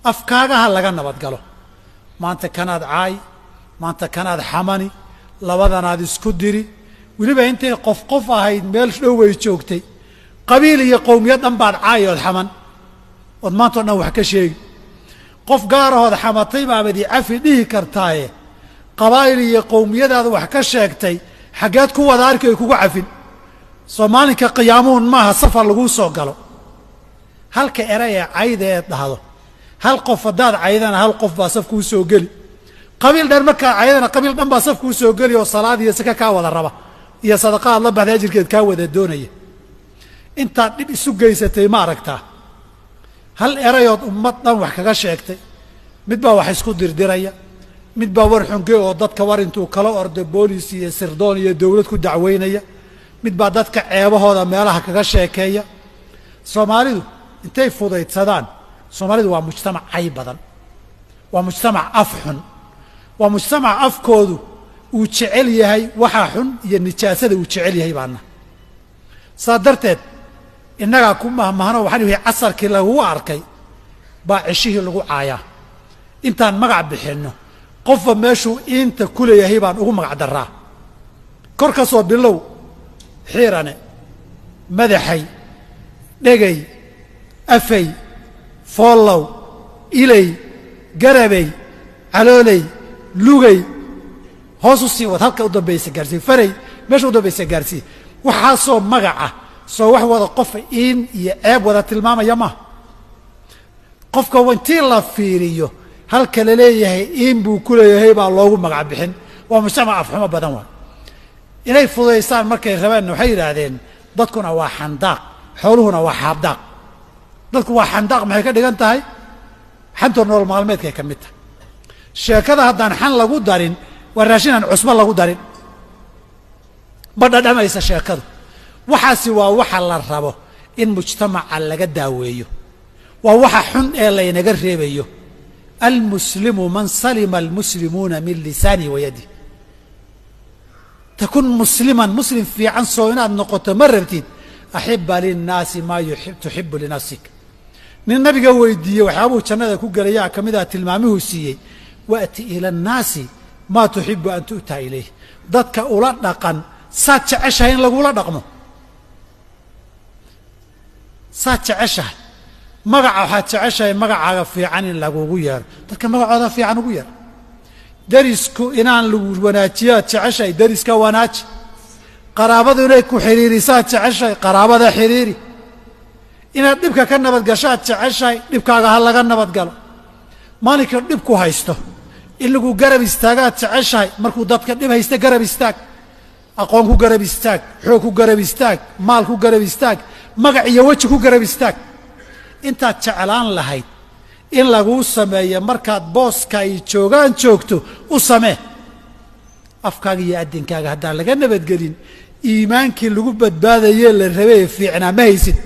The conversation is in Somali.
afkaagaha laga nabad galo maanta kanaad caay maanta kanaad xamani labadanaad isku diri weliba intay qof ahayd meel dhow way joogtay qabiil iyo qowmiyad dhan baad caayood xaman ood maantao dhan wax ka sheegi qof gaarahood xamatay baabadii cafi dhihi kartaaye qabaa'il iyo qowmiyadaada wax ka sheegtay xaggeed ku wada arki ay kugu cafin soomaalinka qiyaamuun maaha safar laguu soo galo halka eray ee cayda eed dhahdo hal qof haddaad caydana hal qof baa saf kuu soo geli qabiil dhan markaa caydana qabiil dhan baa saf kuu soo geli oo salaad iyo saka kaa wada raba iyo sadaqa aad la baxday ajirkeed kaa wada doonaya intaad dhib isu geysatay ma aragtaa hal erayood ummad dhan wax kaga sheegtay mid baa wax isku dirdiraya mid baa war xunge oo dadka war intuu kala ordo booliis iyo sirdoon iyo dawlad ku dacweynaya mid baa dadka ceebahooda meelaha kaga sheekeeya soomaalidu intay fudaydsadaan soomaalidu waa mujtamac cay badan waa mujtamac af xun waa mujtamac afkoodu uu jecel yahay waxa xun iyo nijaasada uu jecel yahay baana saa darteed innagaa ku mahmahano waxaan ihi casarkii lagu arkay baa ceshihii lagu caayaa intaan magac bixinno qofba meeshuu iinta ku leeyahay baan ugu magac daraa kor ka soo bilow xiirane madaxay dhegay afay foollow ilay garabay calooley lugay hoos u sii wad halka u dambaysa gaarsii faray meesha u dambaysa gaarsii waxaasoo magaca soo wax wada qofa iin iyo ceeb wada tilmaamaya maaha qofka intii la fiiriyo halka la leeyahay iin buu ku leeyahay baa loogu magac bixin waa mujtamac afxumo badan waa inay fudaystaan markay rabaan waxay yidhaahdeen dadkuna waa xandaaq xooluhuna waa xaabdaaq dadku waa xandaaq maxay ka dhigan tahay xantoor nolol maalmeedkay ka mid tahay sheekada haddaan xan lagu darin waa raashin aan cusbo lagu darin ma dhadhamaysa sheekadu waxaasi waa waxa la rabo in mujtamaca laga daaweeyo waa waxa xun ee laynaga reebayo almuslimu man salima almuslimuuna min lisaanihi wa yadihi takun musliman muslim fiican soo inaad noqoto ma rabtid axiba linnaasi maa tuxibu linafsik nin nabiga weydiiyey waxyaabuu jannada ku gelayaa ka mid ah tilmaamihuu siiyey waati ila annaasi maa tuxibu an tu'taa ilayh dadka ula dhaqan saad jeceshahay in lagula dhaqmo saad jeceshahay magaca waxaad jeceshahay magacaaga fiican in lagugu yeero dadka magacooda fiican ugu yeer darisku inaan lagu wanaajiyaad jeceshahay dariska wanaaji qaraabadu inay ku xidhiirisaad jeceshahay qaraabada xidhiiri inaad dhibka ka nabadgashaad jeceshahay dhibkaaga ha laga nabadgalo maalinka dhibku haysto in lagu garab istaagaad jeceshahay markuu dadka dhib haysta garab istaag aqoon ku garab istaag xoog ku garab istaag maal ku garab istaag magac iyo weji ku garab istaag intaad jeclaan lahayd in laguu sameeyo markaad booska ay joogaan joogto u samee afkaaga iyo addinkaaga haddaan laga nabadgelin iimaankii lagu badbaadayee la rabay fiicnaa ma haysid